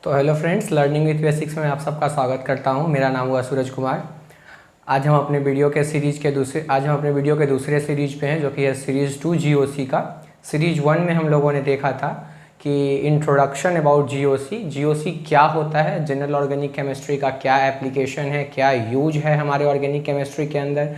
तो hello friends, learning with basics में आप सबका स्वागत करता हूं। मेरा नाम हुआ सूरज कुमार। आज हम अपने वीडियो के दूसरे सीरीज पे हैं, जो कि है सीरीज़ 2 जीओसी का। सीरीज 1 में हम लोगों ने देखा था कि इंट्रोडक्शन अबाउट जीओसी क्या होता है, जनरल ऑर्गेनिक केमिस्ट्री का क्या एप्लीकेशन है, क्या यूज है हमारे ऑर्गेनिक केमिस्ट्री के अंदर,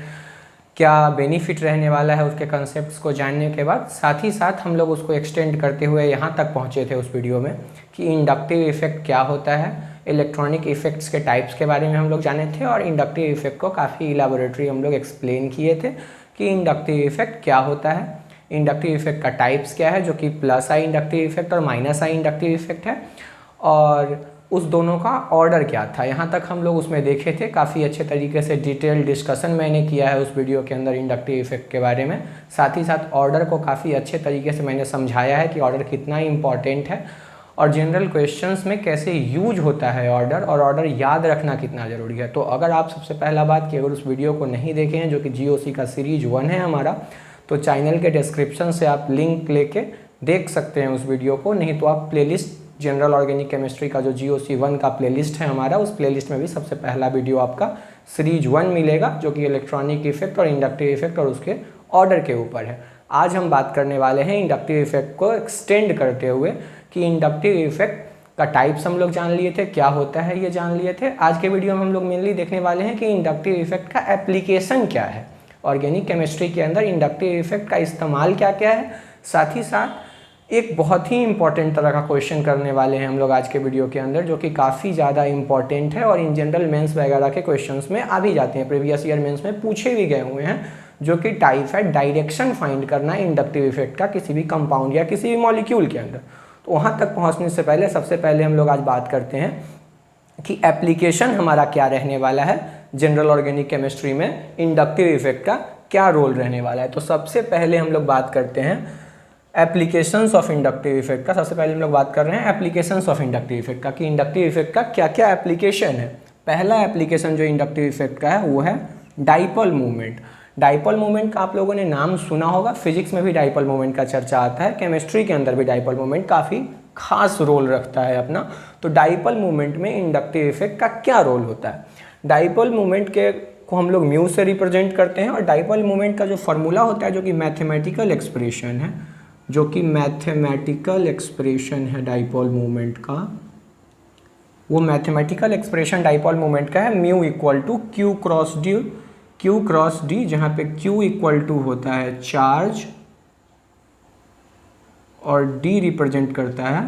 क्या बेनिफिट रहने वाला है उसके कंसेप्ट्स को जानने के बाद। साथ ही साथ हम लोग उसको एक्सटेंड करते हुए यहाँ तक पहुँचे थे उस वीडियो में कि इंडक्टिव इफेक्ट क्या होता है, इलेक्ट्रॉनिक इफेक्ट्स के टाइप्स के बारे में हम लोग जाने थे, और इंडक्टिव इफेक्ट को काफ़ी इलाबोरेटरी हम लोग एक्सप्लेन किए थे कि इंडक्टिव इफेक्ट क्या होता है, इंडक्टिव इफेक्ट का टाइप्स क्या है, जो कि प्लस आई इंडक्टिव इफेक्ट और माइनस आई इंडक्टिव इफेक्ट है, और उस दोनों का ऑर्डर क्या था। यहाँ तक हम लोग उसमें देखे थे। काफ़ी अच्छे तरीके से डिटेल डिस्कशन मैंने किया है उस वीडियो के अंदर इंडक्टिव इफेक्ट के बारे में। साथ ही साथ ऑर्डर को काफ़ी अच्छे तरीके से मैंने समझाया है कि ऑर्डर कितना इंपॉर्टेंट है और जनरल क्वेश्चंस में कैसे यूज होता है ऑर्डर, और ऑर्डर याद रखना कितना ज़रूरी है। तो अगर आप सबसे पहला बात कि अगर उस वीडियो को नहीं देखे हैं, जो कि जीओसी का सीरीज 1 है हमारा, तो चैनल के डिस्क्रिप्शन से आप लिंक लेके देख सकते हैं उस वीडियो को। नहीं तो आप प्लेलिस्ट जनरल ऑर्गेनिक केमिस्ट्री का जो जीओसी 1 का प्लेलिस्ट है हमारा, उस प्लेलिस्ट में भी सबसे पहला वीडियो आपका सीरीज 1 मिलेगा, जो कि इलेक्ट्रॉनिक इफेक्ट और इंडक्टिव इफेक्ट और उसके ऑर्डर के ऊपर है। आज हम बात करने वाले हैं इंडक्टिव इफेक्ट को एक्सटेंड करते हुए कि इंडक्टिव इफेक्ट का टाइप्स हम लोग जान लिए थे, क्या होता है ये जान लिए थे। आज के वीडियो में हम लोग मेनली देखने वाले हैं कि इंडक्टिव इफेक्ट का एप्लीकेशन क्या है, ऑर्गेनिक केमिस्ट्री के अंदर इंडक्टिव इफेक्ट का इस्तेमाल क्या क्या है। साथ ही साथ एक बहुत ही इंपॉर्टेंट तरह का क्वेश्चन करने वाले हैं हम लोग आज के वीडियो के अंदर, जो कि काफ़ी ज़्यादा इंपॉर्टेंट है और इन जनरल मेंस वगैरह के क्वेश्चंस में आ भी जाते हैं, प्रीवियस ईयर मेंस में पूछे भी गए हुए हैं, जो कि टाइप है डायरेक्शन फाइंड करना इंडक्टिव इफेक्ट का किसी भी कंपाउंड या किसी भी मॉलिक्यूल के अंदर। तो वहाँ तक पहुँचने से पहले सबसे पहले हम लोग आज बात करते हैं कि एप्लीकेशन हमारा क्या रहने वाला है जनरल ऑर्गेनिक केमिस्ट्री में, इंडक्टिव इफेक्ट का क्या रोल रहने वाला है। तो सबसे पहले हम लोग बात करते हैं एप्लीकेशंस ऑफ इंडक्टिव इफेक्ट का। सबसे पहले हम लोग बात कर रहे हैं एप्लीकेशंस ऑफ इंडक्टिव इफेक्ट का, कि इंडक्टिव इफेक्ट का क्या क्या एप्लीकेशन है। पहला एप्लीकेशन जो इंडक्टिव इफेक्ट का है वो है डाइपोल मूवमेंट। डाइपोल मूवमेंट का आप लोगों ने नाम सुना होगा, फिजिक्स में भी डाइपोल मूवमेंट का चर्चा आता है, केमिस्ट्री के अंदर भी डाइपोल मूवमेंट काफ़ी खास रोल रखता है अपना। तो डाइपोल मूवमेंट में इंडक्टिव इफेक्ट का क्या रोल होता है। डाइपोल मूवमेंट के को हम लोग म्यू से रिप्रेजेंट करते हैं, और डाइपोल मूवमेंट का जो फॉर्मूला होता है, जो कि मैथमेटिकल एक्सप्रेशन है, डाइपोल मूवमेंट का, वो मैथमेटिकल एक्सप्रेशन डाइपोल मूवमेंट का है mu equal to Q cross D, जहाँ पे क्यू इक्वल टू होता है चार्ज और डी रिप्रेजेंट करता है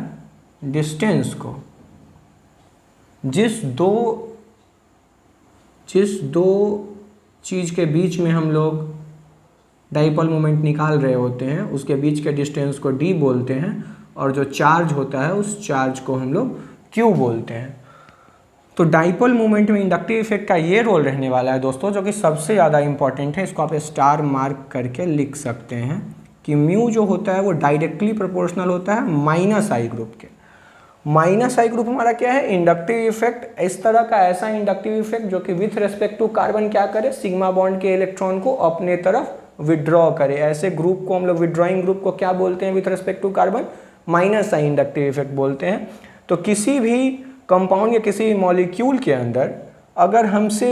डिस्टेंस को। जिस दो चीज़ के बीच में हम लोग डाइपोल मोमेंट निकाल रहे होते हैं, उसके बीच के डिस्टेंस को डी बोलते हैं, और जो चार्ज होता है उस चार्ज को हम लोग क्यू बोलते हैं। तो डाइपोल मोमेंट में इंडक्टिव इफेक्ट का ये रोल रहने वाला है दोस्तों, जो कि सबसे ज़्यादा इंपॉर्टेंट है। इसको आप स्टार मार्क करके लिख सकते हैं कि म्यू जो होता है वो डायरेक्टली प्रोपोर्शनल होता है माइनस आई ग्रुप के। माइनस आई ग्रुप हमारा क्या है, इंडक्टिव इफेक्ट। इस तरह का ऐसा इंडक्टिव इफेक्ट जो कि विथ रेस्पेक्ट टू कार्बन क्या करे, सिग्मा बॉन्ड के इलेक्ट्रॉन को अपने तरफ विड्रॉ करे। ऐसे ग्रुप को हम लोग, विड्रॉइंग ग्रुप को क्या बोलते हैं with respect to carbon, minus I inductive effect बोलते हैं। तो किसी भी कंपाउंड या किसी भी मॉलिक्यूल के अंदर अगर हमसे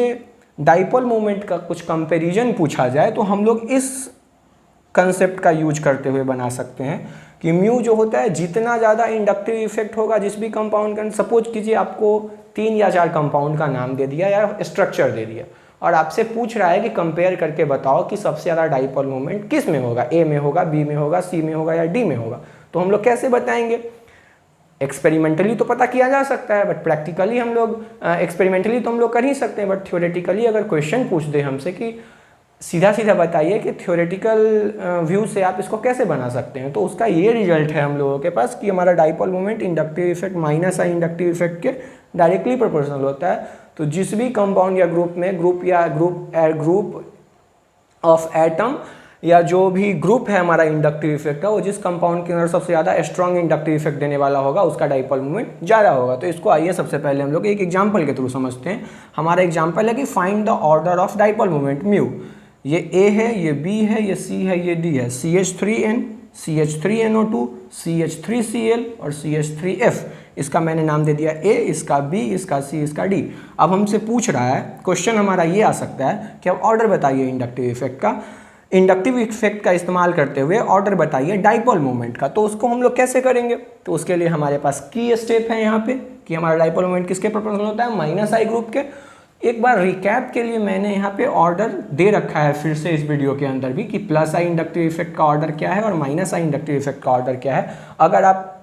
डाइपोल मोमेंट का कुछ कंपैरिजन पूछा जाए, तो हम लोग इस कंसेप्ट का यूज करते हुए बना सकते हैं कि म्यू जो होता है, जितना ज़्यादा इंडक्टिव इफेक्ट होगा जिस भी कंपाउंड का, सपोज कीजिए आपको 3 या 4 कंपाउंड का नाम दे दिया या स्ट्रक्चर दे दिया, और आपसे पूछ रहा है कि कंपेयर करके बताओ कि सबसे ज़्यादा डाइपोल मोमेंट किस में होगा, ए में होगा, बी में होगा, सी में होगा या डी में होगा। तो हम लोग कैसे बताएंगे। एक्सपेरिमेंटली तो पता किया जा सकता है, बट प्रैक्टिकली हम लोग एक्सपेरिमेंटली तो हम लोग कर ही सकते हैं, बट थ्योरेटिकली अगर क्वेश्चन पूछ दे हमसे कि सीधा सीधा बताइए कि थ्योरेटिकल व्यू से आप इसको कैसे बना सकते हैं, तो उसका ये रिजल्ट है हम लोगों के पास कि हमारा dipole moment inductive effect minus I inductive effect के डायरेक्टली प्रोपोर्शनल होता है। तो जिस भी कंपाउंड या ग्रुप में, ग्रुप ऑफ एटम या जो भी ग्रुप है हमारा इंडक्टिव इफेक्ट का, वो जिस कंपाउंड के अंदर सबसे ज़्यादा स्ट्रॉन्ग इंडक्टिव इफेक्ट देने वाला होगा, उसका डाइपोल मोमेंट ज़्यादा होगा। तो इसको आइए सबसे पहले हम लोग एक एग्जाम्पल के थ्रू समझते हैं। हमारा एग्जाम्पल है कि find the order of dipole moment mu. ये ए है, ये बी है, ये सी है, ये डी है। CH3N, CH3NO2, CH3Cl और CH3F, इसका मैंने नाम दे दिया ए, इसका बी, इसका सी, इसका डी। अब हमसे पूछ रहा है, क्वेश्चन हमारा ये आ सकता है कि अब ऑर्डर बताइए इंडक्टिव इफेक्ट का। इंडक्टिव इफेक्ट का इस्तेमाल करते हुए ऑर्डर बताइए डाइपोल मोमेंट का। तो उसको हम लोग कैसे करेंगे? तो उसके लिए हमारे पास की स्टेप है यहाँ पे कि हमारा डाइपोल मोमेंट किसके प्रोपोर्शनल होता है? माइनस आई ग्रुप के। एक बार रिकैप के लिए मैंने यहाँ पे ऑर्डर दे रखा है फिर से इस वीडियो के अंदर भी कि प्लस आई इंडक्टिव इफेक्ट का ऑर्डर क्या है और माइनस आई इंडक्टिव इफेक्ट का ऑर्डर क्या है। अगर आप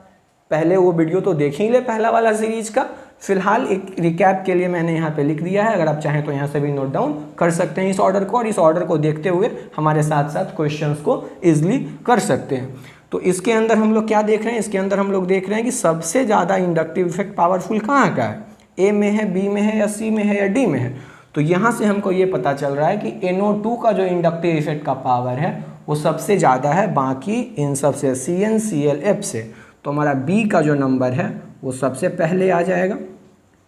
पहले वो वीडियो तो देख ही ले पहला वाला सीरीज का, फिलहाल एक रिकैप के लिए मैंने यहाँ पे लिख दिया है। अगर आप चाहें तो यहाँ से भी नोट डाउन कर सकते हैं इस ऑर्डर को, और इस ऑर्डर को देखते हुए हमारे साथ साथ क्वेश्चंस को इजीली कर सकते हैं। तो इसके अंदर हम लोग क्या देख रहे हैं? इसके अंदर हम लोग देख रहे हैं कि सबसे ज़्यादा इंडक्टिव इफेक्ट पावरफुल कहाँ का है? ए में है, बी में है, या सी में है, या डी में है? तो यहाँ से हमको ये पता चल रहा है कि NO2 का जो इंडक्टिव इफेक्ट का पावर है वो सबसे ज़्यादा है बाकी इन सब से, CnClF से। तो हमारा बी का जो नंबर है वो सबसे पहले आ जाएगा,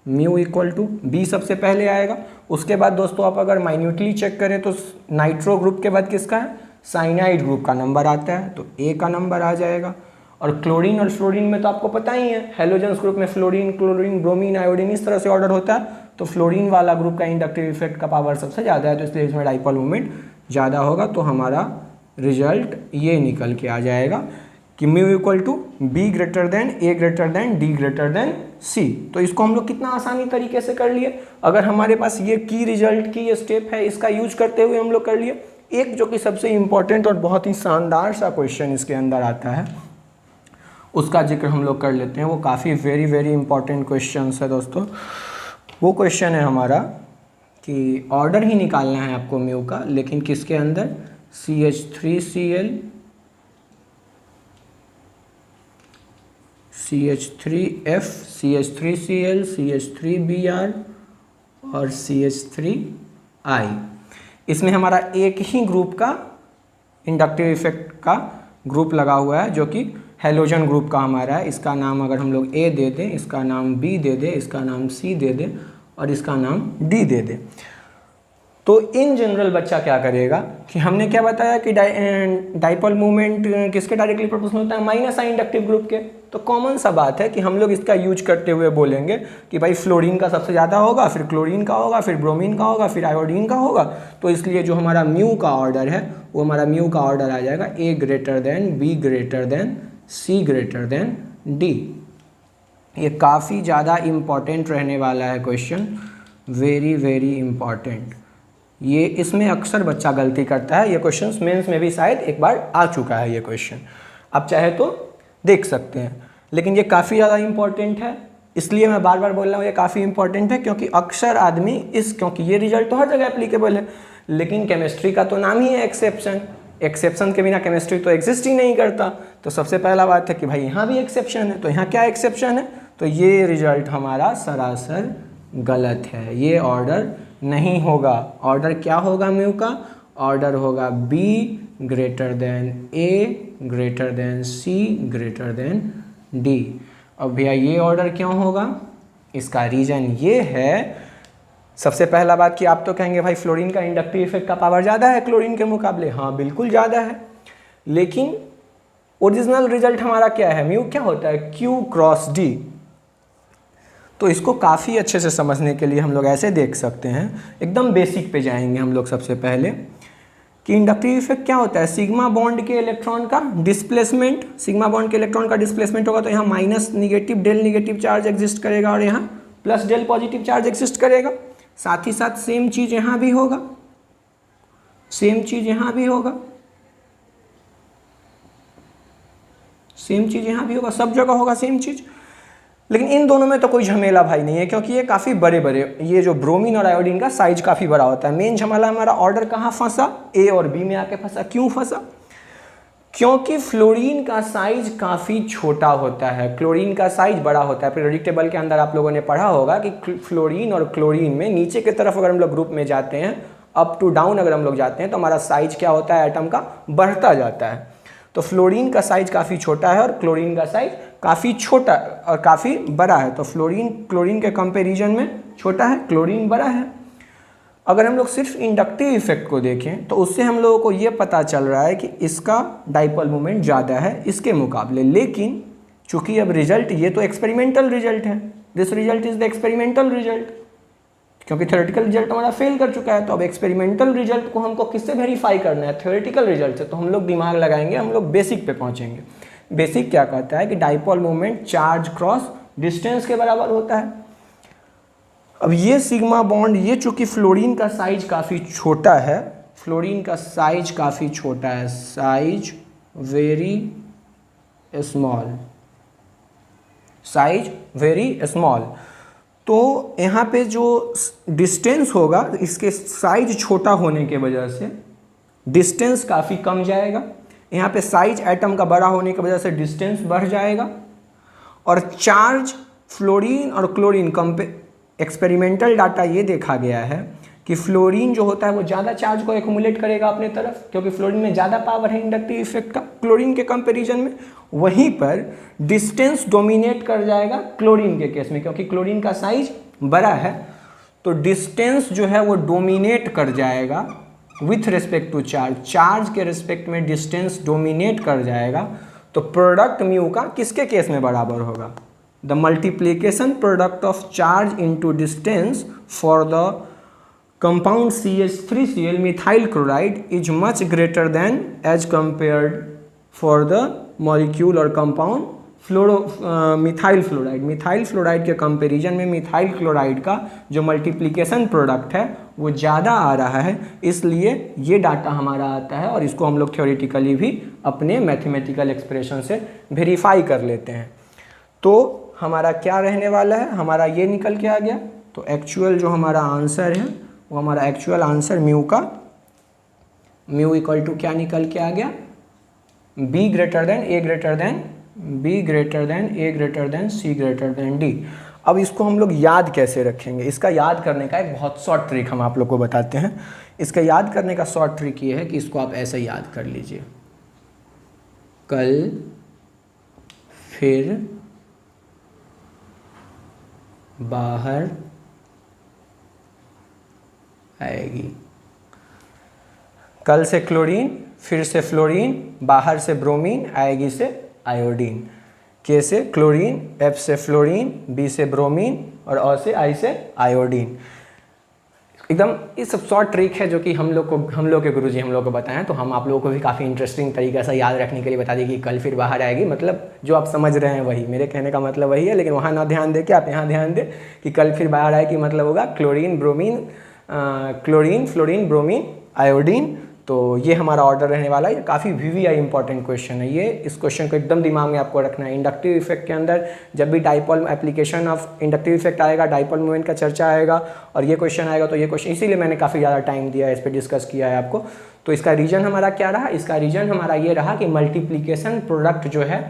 म्यू इक्वल टू बी सबसे पहले आएगा। उसके बाद दोस्तों आप अगर माइन्यूटली चेक करें तो नाइट्रो ग्रुप के बाद किसका है? साइनाइड ग्रुप का नंबर आता है, तो ए का नंबर आ जाएगा। और क्लोरीन और फ्लोरीन में तो आपको पता ही है, हेलोजेंस ग्रुप में फ्लोरीन, क्लोरीन, ब्रोमीन, आयोडीन इस तरह से ऑर्डर होता है। तो फ्लोरीन वाला ग्रुप का इंडक्टिव इफेक्ट का पावर सबसे ज़्यादा है, तो इसलिए इसमें डाइपोल मोमेंट ज़्यादा होगा। तो हमारा रिजल्ट ये निकल के आ जाएगा कि mu equal to B greater than A greater than D greater than C. तो इसको हम लोग कितना आसानी तरीके से कर लिए। अगर हमारे पास ये की रिजल्ट की ये स्टेप है, इसका यूज करते हुए हम लोग कर लिए। एक जो कि सबसे इंपॉर्टेंट और बहुत ही शानदार सा क्वेश्चन इसके अंदर आता है, उसका जिक्र हम लोग कर लेते हैं। वो काफ़ी वेरी इंपॉर्टेंट क्वेश्चन है दोस्तों। वो क्वेश्चन है हमारा कि ऑर्डर ही निकालना है आपको म्यू का, लेकिन किसके अंदर? CH3Cl, CH3F, CH3Cl, CH3Br और CH3I। इसमें हमारा एक ही ग्रुप का इंडक्टिव इफेक्ट का ग्रुप लगा हुआ है जो कि हेलोजन ग्रुप का हमारा है। इसका नाम अगर हम लोग ए दे दें, इसका नाम बी दे दें, इसका नाम सी दे दें और इसका नाम डी दे दें, तो इन जनरल बच्चा क्या करेगा कि हमने क्या बताया कि डाइपोल मूवमेंट किसके डायरेक्टली प्रोपोर्शनल होता है? माइनस आई इंडक्टिव ग्रुप के। तो कॉमन सा बात है कि हम लोग इसका यूज करते हुए बोलेंगे कि भाई फ्लोरीन का सबसे ज़्यादा होगा, फिर क्लोरीन का होगा, फिर ब्रोमीन का होगा, फिर आयोडीन का होगा। तो इसलिए जो हमारा म्यू का ऑर्डर है वो हमारा म्यू का ऑर्डर आ जाएगा A greater than B greater than C greater than D. ये काफ़ी ज़्यादा इम्पॉर्टेंट रहने वाला है क्वेश्चन, वेरी इम्पॉर्टेंट। ये इसमें अक्सर बच्चा गलती करता है। ये क्वेश्चन मेंस में भी शायद एक बार आ चुका है ये क्वेश्चन, आप चाहे तो देख सकते हैं। लेकिन ये काफ़ी ज़्यादा इम्पॉर्टेंट है, इसलिए मैं बार बार बोल रहा हूँ ये काफ़ी इंपॉर्टेंट है, क्योंकि अक्सर आदमी क्योंकि ये रिजल्ट तो हर जगह एप्लीकेबल है, लेकिन केमिस्ट्री का तो नाम ही है एक्सेप्शन। एक्सेप्शन के बिना केमिस्ट्री तो एग्जिस्ट ही नहीं करता। तो सबसे पहला बात है कि भाई यहाँ भी एक्सेप्शन है, तो यहाँ क्या एक्सेप्शन है? तो ये रिजल्ट हमारा सरासर गलत है, ये ऑर्डर नहीं होगा। ऑर्डर क्या होगा म्यू का? ऑर्डर होगा B greater than A greater than C greater than D. अब भैया ये ऑर्डर क्यों होगा? इसका रीज़न ये है, सबसे पहला बात कि आप तो कहेंगे भाई फ्लोरीन का इंडक्टिव इफेक्ट का पावर ज़्यादा है क्लोरीन के मुकाबले। हाँ बिल्कुल ज़्यादा है, लेकिन ओरिजिनल रिजल्ट हमारा क्या है? म्यू क्या होता है? Q cross D। तो इसको काफ़ी अच्छे से समझने के लिए हम लोग ऐसे देख सकते हैं, एकदम बेसिक पे जाएंगे हम लोग सबसे पहले कि इंडक्टिव इफेक्ट क्या होता है? सिग्मा बॉन्ड के इलेक्ट्रॉन का डिस्प्लेसमेंट, सिग्मा बॉन्ड के इलेक्ट्रॉन का डिस्प्लेसमेंट होगा तो यहाँ minus negative del negative charge exist करेगा और यहाँ plus del positive charge exist करेगा। साथ ही साथ सेम चीज़ यहाँ भी होगा, सेम चीज़ यहाँ भी होगा, सेम चीज़ यहाँ भी होगा, सब जगह होगा सेम चीज़। लेकिन इन दोनों में तो कोई झमेला भाई नहीं है, क्योंकि ये काफ़ी बड़े बड़े, ये जो ब्रोमीन और आयोडीन का साइज काफ़ी बड़ा होता है। मेन झमेला हमारा ऑर्डर कहाँ फंसा? ए और बी में आके फंसा। क्यों फंसा? क्योंकि फ्लोरीन का साइज काफ़ी छोटा होता है, क्लोरीन का साइज बड़ा होता है। पीरियोडिक टेबल के अंदर आप लोगों ने पढ़ा होगा कि फ्लोरीन और क्लोरीन में नीचे की तरफ अगर हम लोग ग्रुप में जाते हैं, अप टू डाउन अगर हम लोग जाते हैं, तो हमारा साइज क्या होता है एटम का? बढ़ता जाता है। तो फ्लोरीन का साइज काफ़ी छोटा है और क्लोरीन का साइज काफ़ी छोटा और काफ़ी बड़ा है। तो फ्लोरीन क्लोरीन के कंपैरिजन में छोटा है, क्लोरीन बड़ा है। अगर हम लोग सिर्फ इंडक्टिव इफेक्ट को देखें तो उससे हम लोगों को ये पता चल रहा है कि इसका डाइपोल मोमेंट ज़्यादा है इसके मुकाबले। लेकिन चूंकि अब रिजल्ट ये तो एक्सपेरिमेंटल रिजल्ट है, this result is the experimental result, क्योंकि थ्योरेटिकल रिजल्ट हमारा फेल कर चुका है। तो अब एक्सपेरिमेंटल रिजल्ट को हमको किससे वेरीफाई करना है, थ्योरेटिकल रिजल्ट से। तो हम लोग दिमाग लगाएंगे, हम लोग बेसिक पे पहुंचेंगे। बेसिक क्या कहता है कि dipole moment charge cross distance के बराबर होता है। अब ये सिग्मा बॉन्ड, ये चूंकि फ्लोरीन का साइज काफ़ी छोटा है, फ्लोरीन का साइज काफ़ी छोटा है, size very small, size very small, तो यहाँ पे जो डिस्टेंस होगा, इसके साइज छोटा होने के वजह से डिस्टेंस काफ़ी कम जाएगा। यहाँ पे साइज एटम का बड़ा होने की वजह से डिस्टेंस बढ़ जाएगा। और चार्ज फ्लोरीन और क्लोरीन एक्सपेरिमेंटल डाटा ये देखा गया है कि फ्लोरीन जो होता है वो ज़्यादा चार्ज को एक्युमुलेट करेगा अपने तरफ, क्योंकि फ्लोरीन में ज़्यादा पावर है इंडक्टिव इफेक्ट का क्लोरीन के कंपैरिजन में। वहीं पर डिस्टेंस डोमिनेट कर जाएगा क्लोरीन के केस में, क्योंकि क्लोरीन का साइज बड़ा है, तो डिस्टेंस जो है वो डोमिनेट कर जाएगा with respect to charge, charge के रिस्पेक्ट में डिस्टेंस डोमिनेट कर जाएगा। तो प्रोडक्ट म्यू का किसके केस में बराबर होगा, the multiplication product of charge into distance for the compound CH3Cl methyl chloride is much greater than as compared for the molecule or compound methyl fluoride. Methyl fluoride के comparison में methyl chloride का जो multiplication product है वो ज़्यादा आ रहा है, इसलिए ये डाटा हमारा आता है और इसको हम लोग थ्योरेटिकली भी अपने मैथमेटिकल एक्सप्रेशन से वेरीफाई कर लेते हैं। तो हमारा क्या रहने वाला है, हमारा ये निकल के आ गया। तो एक्चुअल जो हमारा आंसर है वो हमारा एक्चुअल आंसर म्यू का, म्यू इक्वल टू क्या निकल के आ गया, B greater than A greater than B greater than A greater than C greater than D. अब इसको हम लोग याद कैसे रखेंगे, इसका याद करने का एक बहुत शॉर्ट ट्रिक हम आप लोग को बताते हैं। इसका याद करने का शॉर्ट ट्रिक ये है कि इसको आप ऐसे याद कर लीजिए, कल फिर बाहर आएगी। कल से क्लोरीन, फिर से फ्लोरीन, बाहर से ब्रोमीन, आएगी से आयोडीन। के से क्लोरीन, एफ से फ्लोरीन, बी से ब्रोमीन और अ से आई से आयोडीन। एकदम ये सब शॉर्ट ट्रिक है जो कि हम लोग के गुरुजी हम लोग को बताएं, तो हम आप लोगों को भी काफ़ी इंटरेस्टिंग तरीके से याद रखने के लिए बता दें कि कल फिर बाहर आएगी। मतलब जो आप समझ रहे हैं वही, मेरे कहने का मतलब वही है, लेकिन वहाँ ना ध्यान दे के आप यहाँ ध्यान दें कि कल फिर बाहर आएगी मतलब होगा chlorine bromine, chlorine fluorine bromine iodine. तो ये हमारा ऑर्डर रहने वाला है। ये काफ़ी VVI इंपॉर्टेंट क्वेश्चन है ये, इस क्वेश्चन को एकदम दिमाग में आपको रखना है। इंडक्टिव इफेक्ट के अंदर जब भी dipole application of inductive effect आएगा, डाइपोल मोमेंट का चर्चा आएगा और ये क्वेश्चन आएगा, तो ये क्वेश्चन इसीलिए मैंने काफ़ी ज़्यादा टाइम दिया है, इस पर डिस्कस किया है आपको। तो इसका रीजन हमारा क्या रहा, इसका रीजन हमारा ये रहा कि मल्टीप्लीकेशन प्रोडक्ट जो है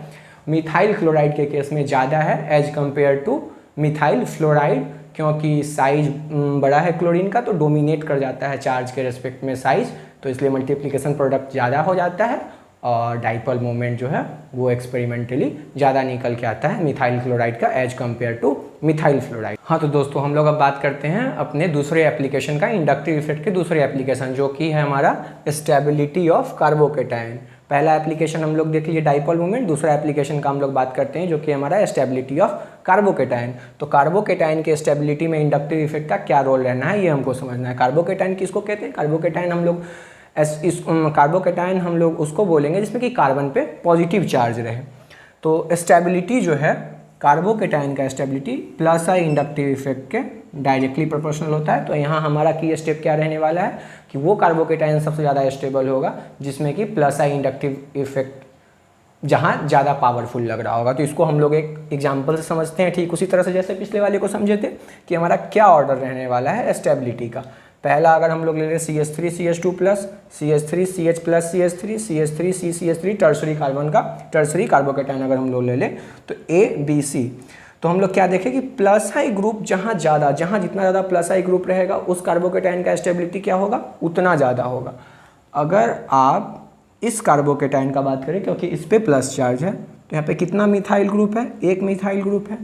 मिथाइल क्लोराइड के केस में ज़्यादा है as compare to methyl fluoride, क्योंकि साइज बड़ा है क्लोरीन का तो डोमिनेट कर जाता है चार्ज के रेस्पेक्ट में साइज, तो इसलिए मल्टीप्लिकेशन प्रोडक्ट ज़्यादा हो जाता है और डाइपोल मोमेंट जो है वो एक्सपेरिमेंटली ज़्यादा निकल के आता है मिथाइल क्लोराइड का as compare to methyl fluoride. हाँ तो दोस्तों हम लोग अब बात करते हैं अपने दूसरे एप्लीकेशन का, इंडक्टिव इफेक्ट के दूसरे एप्लीकेशन, जो कि है हमारा स्टेबिलिटी ऑफ कार्बोकेटायन। पहला एप्लीकेशन हम लोग देख लीजिए डाइपोल मोमेंट, दूसरा एप्लीकेशन का हम लोग बात करते हैं जो कि हमारा स्टेबिलिटी ऑफ कार्बोकेटायन। तो कार्बोकेटायन के स्टेबिलिटी में इंडक्टिव इफेक्ट का क्या रोल रहना है ये हमको समझना है। कार्बोकेटायन किसको कहते हैं, कार्बोकेटायन हम लोग कार्बोकेटायन हम लोग उसको बोलेंगे जिसमें कि कार्बन पे पॉजिटिव चार्ज रहे। तो स्टेबिलिटी जो है कार्बोकेटायन का स्टेबिलिटी प्लस आई इंडक्टिव इफेक्ट के डायरेक्टली प्रोपोर्शनल होता है। तो यहाँ हमारा की स्टेप क्या रहने वाला है कि वो कार्बोकेटायन सबसे ज़्यादा स्टेबल होगा जिसमें कि प्लस आई इंडक्टिव इफेक्ट जहाँ ज़्यादा पावरफुल लग रहा होगा। तो इसको हम लोग एक एग्जाम्पल से समझते हैं, ठीक उसी तरह से जैसे पिछले वाले को समझे थे कि हमारा क्या ऑर्डर रहने वाला है स्टेबिलिटी का। पहला अगर हम लोग ले लें CH3 CH2 plus CH3 CH plus CH3 CH3 CCH3 tertiary carbon का टर्सरी कार्बोकेटायन अगर हम लोग ले लें तो ABC। तो हम लोग क्या देखें कि प्लस आई ग्रुप जहाँ जितना ज़्यादा प्लस आई ग्रुप रहेगा उस कार्बोकेटायन का स्टेबिलिटी क्या होगा, उतना ज़्यादा होगा। अगर आप इस कार्बोकेटायन का बात करें क्योंकि इस पर प्लस चार्ज है तो यहाँ पे कितना मिथाइल ग्रुप है, एक मिथाइल ग्रुप है।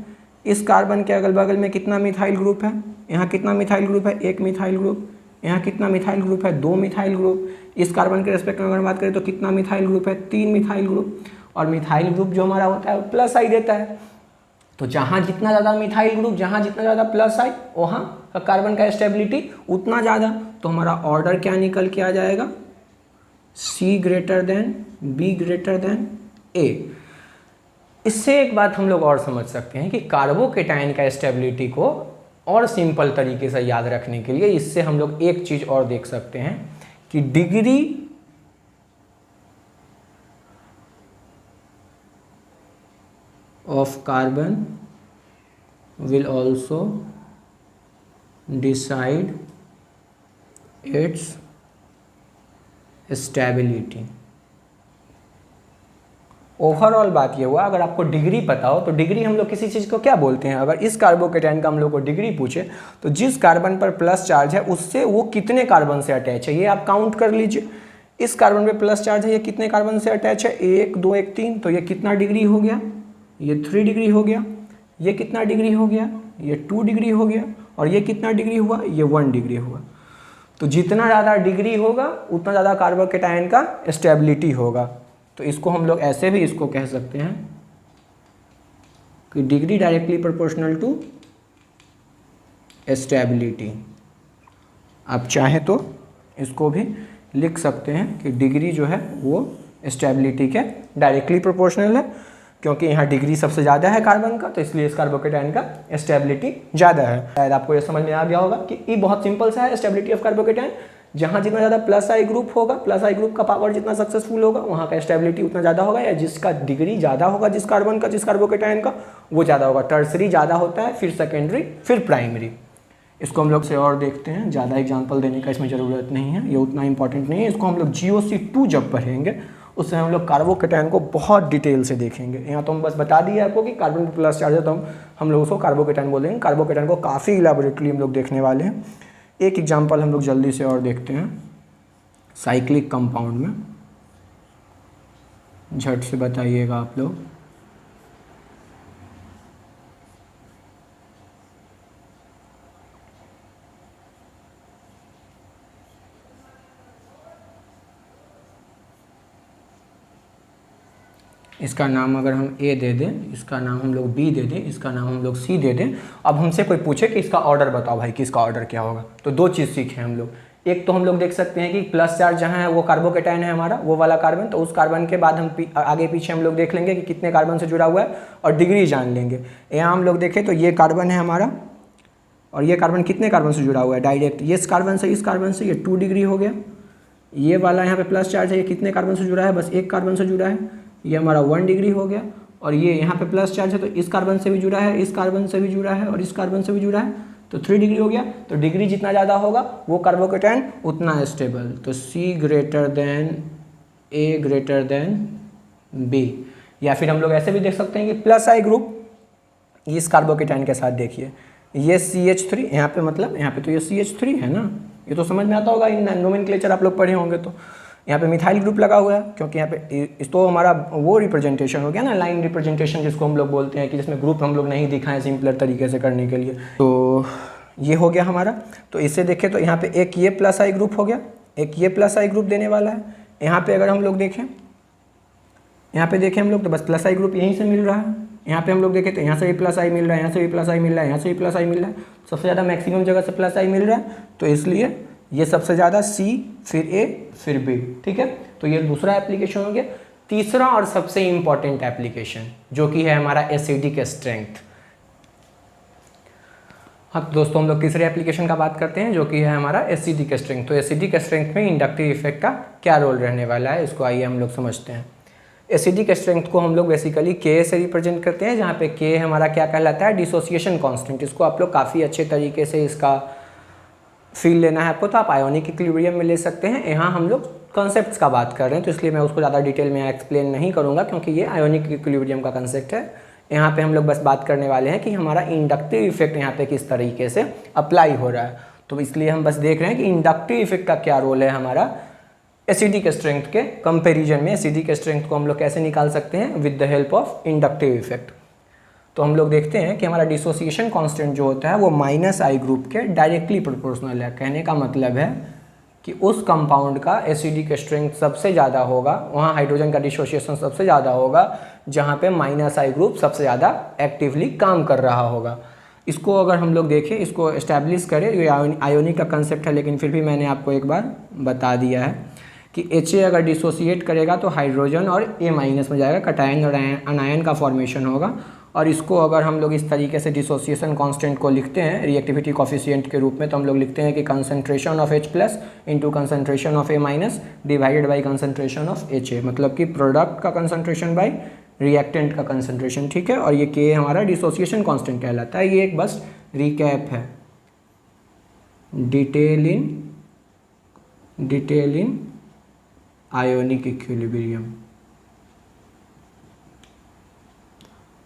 इस कार्बन के अगल बगल में कितना मिथाइल ग्रुप है, यहाँ कितना मिथाइल ग्रुप है, एक मिथाइल ग्रुप। यहाँ कितना मिथाइल ग्रुप है, दो मिथाइल ग्रुप। इस कार्बन के रेस्पेक्ट में अगर बात करें तो कितना मिथाइल ग्रुप है, तीन मिथाइल ग्रुप। और मिथाइल ग्रुप जो हमारा होता है वो प्लस आई देता है। तो जहाँ जितना ज़्यादा मिथाइल ग्रुप, जहाँ जितना ज़्यादा प्लस आई, वहाँ का कार्बन का स्टेबिलिटी उतना ज़्यादा। तो हमारा ऑर्डर क्या निकल के आ जाएगा, C greater than B greater than A। इससे एक बात हम लोग और समझ सकते हैं कि कार्बोकेटाइन का स्टेबिलिटी को और सिंपल तरीके से याद रखने के लिए इससे हम लोग एक चीज़ और देख सकते हैं कि degree of carbon will also decide its stability। Overall बात ये हुआ, अगर आपको डिग्री पता हो तो डिग्री हम लोग किसी चीज़ को क्या बोलते हैं, अगर इस कार्बोकेटाइन का हम लोग को डिग्री पूछे तो जिस कार्बन पर प्लस चार्ज है उससे वो कितने कार्बन से अटैच है ये आप काउंट कर लीजिए। इस कार्बन पे प्लस चार्ज है, ये कितने कार्बन से अटैच है, 1 2 1 3, तो ये कितना डिग्री हो गया, ये 3 डिग्री हो गया। ये कितना डिग्री हो गया, ये 2 डिग्री हो गया। और ये कितना डिग्री हुआ, ये 1 डिग्री हुआ। तो जितना ज़्यादा डिग्री होगा उतना ज़्यादा कार्बोकेटाइन का स्टेबिलिटी होगा। तो इसको हम लोग ऐसे भी इसको कह सकते हैं कि degree directly proportional to stability. आप चाहें तो इसको भी लिख सकते हैं कि डिग्री जो है वो स्टेबिलिटी के डायरेक्टली प्रोपोर्शनल है, क्योंकि यहाँ डिग्री सबसे ज़्यादा है कार्बन का, तो इसलिए इस कार्बोकेटाइन का स्टेबिलिटी ज़्यादा है। शायद आपको ये समझ में आ गया होगा कि ये बहुत सिंपल सा है स्टेबिलिटी ऑफ कार्बोकेटाइन। जहाँ जितना ज़्यादा प्लस आई ग्रुप होगा, प्लस आई ग्रुप का पावर जितना सक्सेसफुल होगा, वहाँ का स्टेबिलिटी उतना ज़्यादा होगा, या जिसका डिग्री ज़्यादा होगा जिस कार्बन का, जिस कार्बोकेटाइन का, वो ज़्यादा होगा। टर्सरी ज़्यादा होता है, फिर सेकेंडरी, फिर प्राइमरी। इसको हम लोग से और देखते हैं, ज़्यादा एग्जाम्पल देने का इसमें ज़रूरत नहीं है, ये उतना इंपॉर्टेंट नहीं है। इसको हम लोग GOC2 जब पढ़ेंगे उससे हम लोग कार्बोकेटाइन को बहुत डिटेल से देखेंगे। यहाँ तो हम बस बता दिए आपको कि कार्बन प्लस चार्ज है तो हम लोग उसको कार्बोकेटाइन बोलेंगे। कार्बोकेटाइन को काफ़ी इलैबोरेटली हम लोग देखने वाले हैं। एक एग्जांपल हम लोग जल्दी से और देखते हैं साइक्लिक कंपाउंड में, झट से बताइएगा आप लोग। इसका नाम अगर हम A दे दें, इसका नाम हम लोग B दे दें, इसका नाम हम लोग C दे दें। अब हमसे कोई पूछे कि इसका ऑर्डर बताओ भाई कि इसका ऑर्डर क्या होगा, तो दो चीज़ सीखे हम लोग। एक तो हम लोग देख सकते हैं कि प्लस चार्ज जहाँ है वो कार्बोकेटाइन है हमारा, वो वाला कार्बन, तो उस कार्बन के बाद हम आगे पीछे हम लोग देख लेंगे कि कितने कार्बन से जुड़ा हुआ है और डिग्री जान लेंगे। यहाँ हम लोग देखें तो ये कार्बन है हमारा, और ये कार्बन कितने कार्बन से जुड़ा हुआ है डायरेक्ट, ये इस कार्बन से, इस कार्बन से, ये 2 डिग्री हो गया। ये वाला यहाँ पे प्लस चार्ज है, ये कितने कार्बन से जुड़ा है, बस एक कार्बन से जुड़ा है, ये हमारा 1 डिग्री हो गया। और ये यहाँ पे प्लस चार्ज है तो इस कार्बन से भी जुड़ा है, इस कार्बन से भी जुड़ा है और इस कार्बन से भी जुड़ा है, तो 3 डिग्री हो गया। तो डिग्री जितना ज़्यादा होगा वो कार्बोकेटाइन उतना स्टेबल। तो C greater than A greater than B। या फिर हम लोग ऐसे भी देख सकते हैं कि प्लस आई ग्रुप इस कार्बोकेटाइन के साथ देखिए, ये CH3 यहाँ पे, मतलब यहाँ पे तो ये CH3 है ना, ये तो समझ में आता होगा, इन नोमेनक्लेचर आप लोग पढ़े होंगे। तो यहाँ पे मिथाइल ग्रुप लगा हुआ है, क्योंकि यहाँ पे इस तो हमारा वो रिप्रेजेंटेशन हो गया ना, लाइन रिप्रेजेंटेशन जिसको हम लोग बोलते हैं, कि जिसमें ग्रुप हम लोग नहीं दिखाएं सिंपलर तरीके से करने के लिए। तो ये हो गया हमारा। तो इससे देखें तो यहाँ पे एक ये प्लस आई ग्रुप हो गया, एक ये प्लस आई ग्रुप देने वाला है। यहाँ पे अगर हम लोग देखें, यहाँ पे देखें हम लोग तो बस प्लस आई ग्रुप यहीं से मिल रहा है। यहाँ पे हम लोग देखें तो यहाँ से भी प्लस आई मिल रहा है, यहाँ से भी प्लस आई मिल रहा है, यहाँ से भी प्लस आई मिल रहा है, सबसे ज़्यादा मैक्सिमम जगह से प्लस आई मिल रहा है। तो इसलिए ये सबसे ज़्यादा C, फिर A, फिर B, ठीक है। तो ये दूसरा एप्लीकेशन हो गया। तीसरा और सबसे इम्पॉर्टेंट एप्लीकेशन जो कि है हमारा एसिडिक स्ट्रेंथ। हाँ दोस्तों, हम लोग तीसरे एप्लीकेशन का बात करते हैं जो कि है हमारा एसिडिक स्ट्रेंथ। तो एसिडिक स्ट्रेंथ में इंडक्टिव इफेक्ट का क्या रोल रहने वाला है, इसको आइए हम लोग समझते हैं। एसिडिक स्ट्रेंथ को हम लोग बेसिकली K से रिप्रेजेंट करते हैं, जहाँ पे K हमारा क्या कहलाता है, डिसोसिएशन कांस्टेंट। इसको आप लोग काफ़ी अच्छे तरीके से इसका फील लेना है आपको तो आप आयोनिक इक्विलिब्रियम में ले सकते हैं। यहाँ हम लोग कॉन्सेप्ट्स का बात कर रहे हैं, तो इसलिए मैं उसको ज़्यादा डिटेल में एक्सप्लेन नहीं करूँगा, क्योंकि ये आयोनिक इक्विलिब्रियम का कंसेप्ट है। यहाँ पे हम लोग बस बात करने वाले हैं कि हमारा इंडक्टिव इफेक्ट यहाँ पे किस तरीके से अप्लाई हो रहा है। तो इसलिए हम बस देख रहे हैं कि इंडक्टिव इफेक्ट का क्या रोल है हमारा एसिडिक स्ट्रेंथ के कंपेरिजन में। एसिडिक स्ट्रेंथ को हम लोग कैसे निकाल सकते हैं, with the help of inductive effect. तो हम लोग देखते हैं कि हमारा डिसोसिएशन कांस्टेंट जो होता है वो माइनस आई ग्रुप के डायरेक्टली प्रोपोर्शनल है। कहने का मतलब है कि उस कंपाउंड का एसिडिक स्ट्रेंथ सबसे ज़्यादा होगा, वहाँ हाइड्रोजन का डिसोसिएशन सबसे ज़्यादा होगा जहाँ पे -I ग्रुप सबसे ज़्यादा एक्टिवली काम कर रहा होगा। इसको अगर हम लोग देखें, इसको एस्टैब्लिश करें, ये आयोनिक का कंसेप्ट है लेकिन फिर भी मैंने आपको एक बार बता दिया है कि Ha अगर डिसोसिएट करेगा तो हाइड्रोजन और A- में जाएगा, कटायन और अनायन का फॉर्मेशन होगा। और इसको अगर हम लोग इस तरीके से डिसोसिएशन कांस्टेंट को लिखते हैं रिएक्टिविटी कोफिशिएंट के रूप में, तो हम लोग लिखते हैं कि concentration of H+ into concentration of A- divided by concentration of Ha, मतलब कि प्रोडक्ट का कंसंट्रेशन बाई रिएक्टेंट का कंसंट्रेशन, ठीक है। और ये K हमारा डिसोसिएशन कांस्टेंट कहलाता है। ये एक बस रिकैप है, डिटेल इन आयोनिक इक्विलिब्रियम।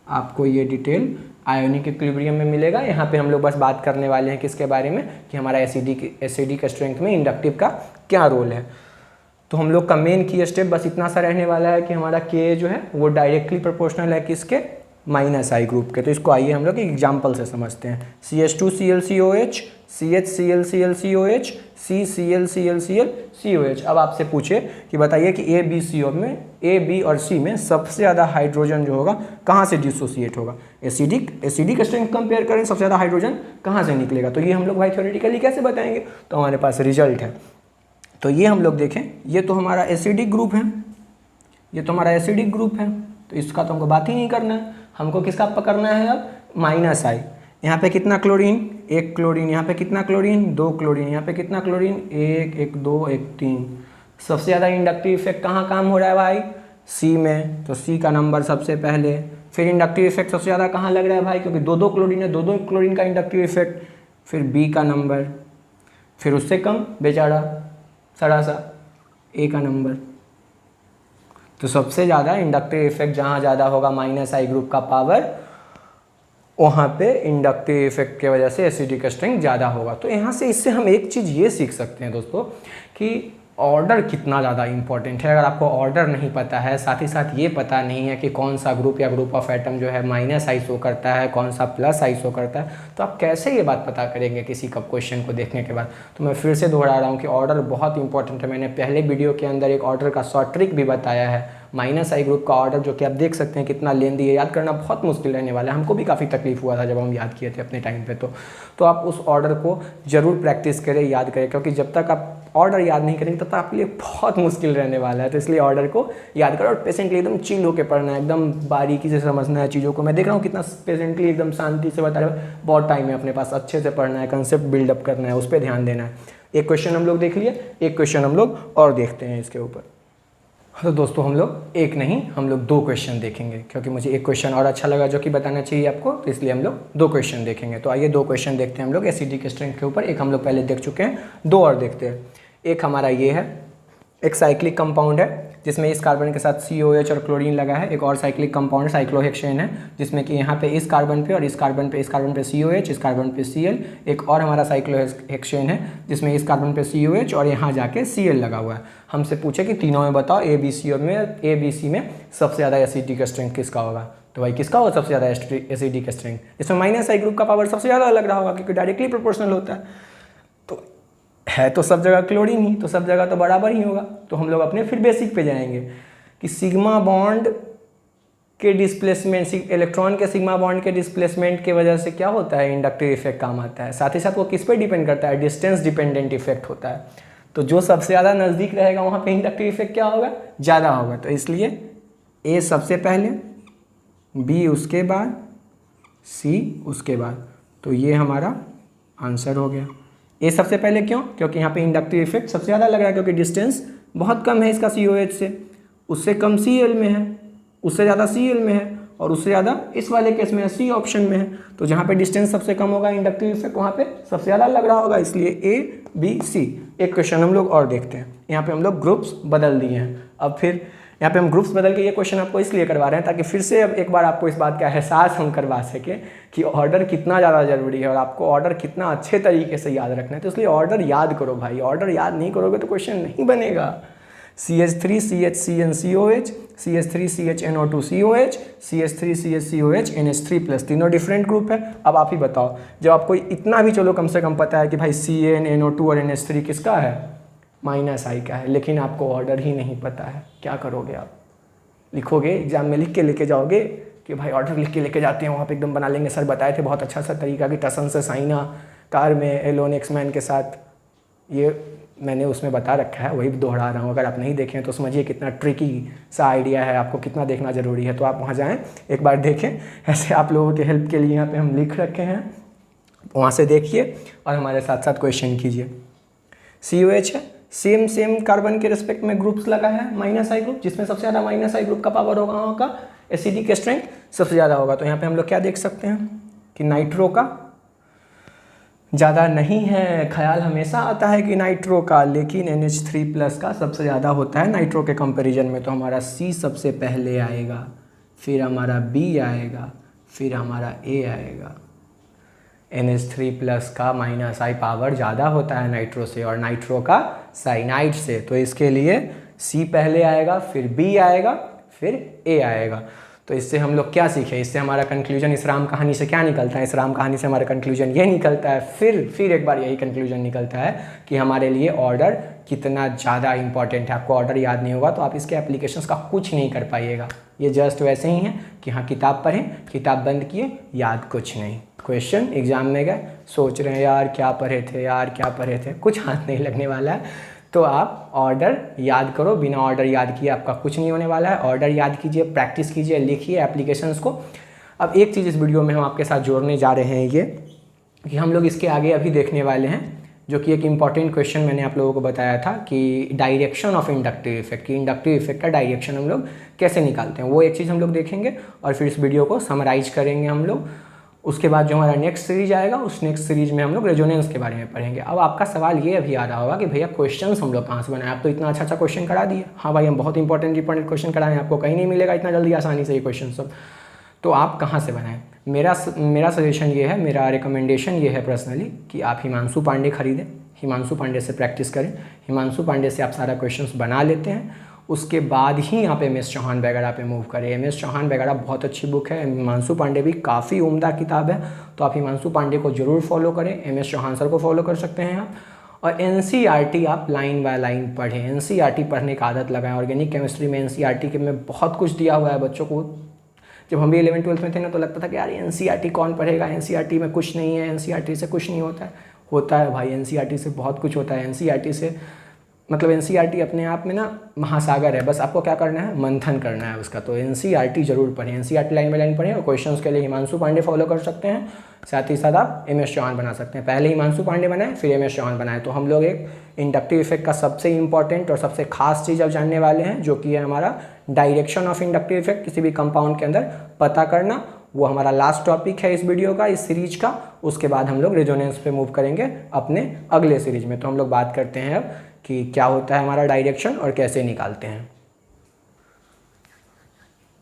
आपको ये डिटेल आयोनिक इक्विलिब्रियम में मिलेगा। यहाँ पे हम लोग बस बात करने वाले हैं किसके बारे में, कि हमारा एसिडिक स्ट्रेंथ में इंडक्टिव का क्या रोल है। तो हम लोग का मेन की स्टेप बस इतना सा रहने वाला है कि हमारा K जो है वो डायरेक्टली प्रोपोर्शनल है किसके, -I ग्रुप के। तो इसको आइए हम लोग एक एग्जाम्पल से समझते हैं। CH2Cl CH, CCl अब आपसे पूछे कि बताइए कि A, B और C में सबसे ज़्यादा हाइड्रोजन जो होगा कहाँ से डिसोसिएट होगा। एसिडिक स्ट्रेंथ कंपेयर करें, सबसे ज़्यादा हाइड्रोजन कहाँ से निकलेगा। तो ये हम लोग भाई थ्योरेटिकली कैसे बताएंगे, तो हमारे पास रिजल्ट है। तो ये हम लोग देखें, ये तो हमारा एसिडिक ग्रुप है, तो इसका तो हमको बात ही नहीं करना है। हमको किसका पकड़ना है अब, -I। यहाँ पे कितना क्लोरीन, 1 क्लोरीन, यहाँ पे कितना क्लोरीन, 2 क्लोरीन, यहाँ पे कितना क्लोरीन, 1, 1, 2, 1, 3। सबसे ज़्यादा इंडक्टिव इफेक्ट कहाँ काम हो रहा है भाई, C में, तो C का नंबर सबसे पहले। फिर इंडक्टिव इफेक्ट सबसे ज़्यादा कहाँ लग रहा है भाई, क्योंकि 2 क्लोरीन है, 2 क्लोरीन का इंडक्टिव इफेक्ट। फिर B का नंबर, फिर उससे कम बेचारा सड़ा सा A का नंबर। तो सबसे ज़्यादा इंडक्टिव इफेक्ट जहाँ ज़्यादा होगा -I ग्रुप का पावर, वहाँ पे इंडक्टिव इफेक्ट की वजह से एसिडिक स्ट्रेंथ ज़्यादा होगा। तो यहाँ से इससे हम एक चीज़ ये सीख सकते हैं दोस्तों कि ऑर्डर कितना ज़्यादा इंपॉर्टेंट है। अगर आपको ऑर्डर नहीं पता है, साथ ही साथ ये पता नहीं है कि कौन सा ग्रुप या ग्रुप ऑफ एटम जो है -I शो करता है, कौन सा +I शो करता है, तो आप कैसे ये बात पता करेंगे किसी का क्वेश्चन को देखने के बाद। तो मैं फिर से दोहरा रहा हूँ कि ऑर्डर बहुत इंपॉर्टेंट है। मैंने पहले वीडियो के अंदर एक ऑर्डर का शॉर्ट ट्रिक भी बताया है, -I ग्रुप का ऑर्डर, जो कि आप देख सकते हैं कितना लेंदी है, याद करना बहुत मुश्किल रहने वाला है। हमको भी काफ़ी तकलीफ हुआ था जब हम याद किए थे अपने टाइम पे। तो आप उस ऑर्डर को ज़रूर प्रैक्टिस करें, याद करें, क्योंकि जब तक आप ऑर्डर याद नहीं करेंगे तब तक आपके लिए बहुत मुश्किल रहने वाला है। तो इसलिए ऑर्डर को याद करो और पेशेंटली एकदम चिल होकर पढ़ना है, एकदम बारीकी से समझना है चीज़ों को। मैं देख रहा हूँ कितना पेशेंटली एकदम शांति से बता रहे हो, बहुत टाइम है अपने पास, अच्छे से पढ़ना है, कंसेप्ट बिल्डअप करना है, उस पर ध्यान देना है। एक क्वेश्चन हम लोग देख लिए, एक क्वेश्चन हम लोग और देखते हैं इसके ऊपर। तो दोस्तों हम लोग एक नहीं, हम लोग 2 क्वेश्चन देखेंगे, क्योंकि मुझे एक क्वेश्चन और अच्छा लगा जो कि बताना चाहिए आपको, तो इसलिए हम लोग 2 क्वेश्चन देखेंगे। तो आइए 2 क्वेश्चन देखते हैं हम लोग एसिडिक स्ट्रेंथ के ऊपर। एक हम लोग पहले देख चुके हैं, 2 और देखते हैं। एक हमारा ये है, एक साइक्लिक कंपाउंड है जिसमें इस कार्बन के साथ COH और क्लोरीन लगा है। एक और साइक्लिक कंपाउंड साइक्लोहेक्सेन है जिसमें कि यहाँ पे इस कार्बन पे और इस कार्बन पे COH, इस कार्बन पे Cl। एक और हमारा साइक्लोहेक्सेन है जिसमें इस कार्बन पे COH और यहाँ जाके Cl लगा हुआ है। हमसे पूछे कि तीनों में बताओ ABC में सबसे ज़्यादा एसिडिक स्ट्रेंथ किसका होगा। तो भाई किसका होगा सबसे ज़्यादा एसिडिक स्ट्रेंथ, इसमें -I ग्रुप का पावर सबसे ज़्यादा लग रहा होगा क्योंकि डायरेक्टली प्रोपोर्शनल होता है। तो है तो सब जगह क्लोरीन ही, तो सब जगह तो बराबर ही होगा। तो हम लोग अपने फिर बेसिक पे जाएंगे कि सिग्मा बॉन्ड के डिस्प्लेसमेंट, इलेक्ट्रॉन के सिग्मा बॉन्ड के डिस्प्लेसमेंट की वजह से क्या होता है, इंडक्टिव इफेक्ट काम आता है। साथ ही साथ वो किस पे डिपेंड करता है, डिस्टेंस डिपेंडेंट इफेक्ट होता है। तो जो सबसे ज़्यादा नज़दीक रहेगा वहाँ पे इंडक्टिव इफेक्ट क्या होगा, ज़्यादा होगा। तो इसलिए A सबसे पहले, B उसके बाद, C उसके बाद। तो ये हमारा आंसर हो गया। A सबसे पहले क्यों, क्योंकि यहाँ पे इंडक्टिव इफेक्ट सबसे ज़्यादा लग रहा है, क्योंकि डिस्टेंस बहुत कम है इसका COH से, उससे कम Cl में है, उससे ज़्यादा Cl में है, और उससे ज़्यादा इस वाले केस में C ऑप्शन में है। तो जहाँ पे डिस्टेंस सबसे कम होगा इंडक्टिव इफेक्ट वहाँ पे सबसे ज़्यादा लग रहा होगा, इसलिए A, B, C। एक क्वेश्चन हम लोग और देखते हैं। यहाँ पे हम लोग ग्रुप्स बदल दिए हैं। अब फिर यहाँ पे हम ग्रुप्स बदल के ये क्वेश्चन आपको इसलिए करवा रहे हैं ताकि फिर से अब एक बार आपको इस बात का एहसास हम करवा सकें कि ऑर्डर कितना ज़्यादा ज़रूरी है और आपको ऑर्डर कितना अच्छे तरीके से याद रखना है। तो इसलिए ऑर्डर याद करो भाई, ऑर्डर याद नहीं करोगे तो क्वेश्चन नहीं बनेगा। CH3CHCnCOH, CH3CHNO2COH, CH3CHCOH, NH3+, तीनों डिफरेंट ग्रुप है। अब आप ही बताओ, जब आपको इतना भी चलो कम से कम पता है कि भाई CnNO2 और NH3 किसका है, -i क्या है, लेकिन आपको ऑर्डर ही नहीं पता है। क्या करोगे आप? लिखोगे, एग्जाम में लिख के लेके जाओगे कि भाई ऑर्डर लिख के लेके जाते हैं, वहाँ पे एकदम बना लेंगे, सर बताए थे बहुत अच्छा सा तरीका कि टसन से साइना कार में एलोन एक्समैन के साथ, ये मैंने उसमें बता रखा है, वही दोहरा रहा हूँ। अगर आप नहीं देखें तो समझिए कितना ट्रिकी सा आइडिया है, आपको कितना देखना ज़रूरी है। तो आप वहाँ जाएँ, एक बार देखें। ऐसे आप लोगों के हेल्प के लिए यहाँ पे हम लिख रखे हैं, वहाँ से देखिए और हमारे साथ साथ क्वेश्चन कीजिए। COH है, सेम कार्बन के रिस्पेक्ट में ग्रुप्स लगा है -i ग्रुप, जिसमें सबसे ज़्यादा -i ग्रुप का पावर होगा, एसिडिक के स्ट्रेंथ सबसे ज़्यादा होगा। तो यहाँ पे हम लोग क्या देख सकते हैं कि नाइट्रो का ज़्यादा नहीं है। ख्याल हमेशा आता है कि नाइट्रो का, लेकिन NH3+ का सबसे ज़्यादा होता है नाइट्रो के कंपैरिजन में। तो हमारा C सबसे पहले आएगा, फिर हमारा B आएगा, फिर हमारा A आएगा। NH3+ का -i पावर ज़्यादा होता है नाइट्रो से, और नाइट्रो का साइनाइड से। तो इसके लिए C पहले आएगा, फिर B आएगा, फिर A आएगा। तो इससे हम लोग क्या सीखे, इससे हमारा कंक्लूजन इस राम कहानी से क्या निकलता है? इस राम कहानी से हमारा कंक्लूजन ये निकलता है, फिर एक बार यही कंक्लूजन निकलता है कि हमारे लिए ऑर्डर कितना ज़्यादा इंपॉर्टेंट है। आपको ऑर्डर याद नहीं होगा तो आप इसके एप्लीकेशंस का कुछ नहीं कर पाइएगा। ये जस्ट वैसे ही है कि हाँ किताब पढ़ें, किताब बंद किए, याद कुछ नहीं। क्वेश्चन एग्जाम में गए, सोच रहे हैं यार क्या पढ़े थे, कुछ हाथ नहीं लगने वाला है। तो आप ऑर्डर याद करो, बिना ऑर्डर याद किए आपका कुछ नहीं होने वाला है। ऑर्डर याद कीजिए, प्रैक्टिस कीजिए, लिखिए एप्लीकेशंस को। अब एक चीज़ इस वीडियो में हम आपके साथ जोड़ने जा रहे हैं, ये कि हम लोग इसके आगे अभी देखने वाले हैं, जो कि एक इम्पॉर्टेंट क्वेश्चन मैंने आप लोगों को बताया था कि डायरेक्शन ऑफ इंडक्टिव इफेक्ट, की इंडक्टिव इफेक्ट का डायरेक्शन हम लोग कैसे निकालते हैं, वो एक चीज़ हम लोग देखेंगे और फिर इस वीडियो को समराइज करेंगे हम लोग। उसके बाद जो हमारा नेक्स्ट सीरीज आएगा, उस नेक्स्ट सीरीज में हम लोग रेजोनेंस के बारे में पढ़ेंगे। अब आपका सवाल ये अभी आ रहा होगा कि भैया क्वेश्चंस हम लोग कहाँ से बनाए, आप तो इतना अच्छा क्वेश्चन करा दिए। हाँ भाई, हम बहुत इंपॉर्टेंट क्वेश्चन कराएं, आपको कहीं नहीं मिलेगा इतना जल्दी आसानी से ये क्वेश्चन सब। तो आप कहाँ से बनाएं? मेरा सजेशन ये है, मेरा रिकमेंडेशन ये है पर्सनली कि आप हिमांशु पांडे खरीदें, हिमांशु पांडे से प्रैक्टिस करें। हिमांशु पांडे से आप सारा क्वेश्चंस बना लेते हैं, उसके बाद ही आप MS चौहान वगैरह पे मूव करें। MS चौहान वगैरह बहुत अच्छी बुक है, हिमांशु पांडे भी काफ़ी उम्दा किताब है। तो आप हिमांशु पांडे को ज़रूर फॉलो करें, MS चौहान सर को फॉलो कर सकते हैं आप। और NCERT आप लाइन बाय लाइन पढ़ें, NCERT पढ़ने का आदत लगाएं। ऑर्गेनिक केमिस्ट्री में NCERT के में बहुत कुछ दिया हुआ है बच्चों को। जब हम भी 11th-12th में थे ना तो लगता था कि यार NCERT कौन पढ़ेगा, NCERT में कुछ नहीं है, NCERT से कुछ नहीं होता है भाई, NCERT से बहुत कुछ होता है। NCERT से मतलब NCERT अपने आप में ना महासागर है, बस आपको क्या करना है, मंथन करना है उसका। तो NCERT जरूर पढ़ें, NCERT लाइन बाय लाइन पढ़ें। और क्वेश्चंस के लिए हिमांशु पांडे फॉलो कर सकते हैं, साथ ही साथ आप MS चौहान बना सकते हैं। पहले हिमांशु पांडे बनाए, फिर MS चौहान बनाए। तो हम लोग एक इंडक्टिव इफेक्ट का सबसे इंपॉर्टेंट और सबसे खास चीज़ अब जानने वाले हैं, जो कि है हमारा डायरेक्शन ऑफ इंडक्टिव इफेक्ट, किसी भी कंपाउंड के अंदर पता करना। वो हमारा लास्ट टॉपिक है इस वीडियो का, इस सीरीज का। उसके बाद हम लोग रेजोनेंस पे मूव करेंगे अपने अगले सीरीज में। तो हम लोग बात करते हैं अब कि क्या होता है हमारा डायरेक्शन और कैसे निकालते हैं।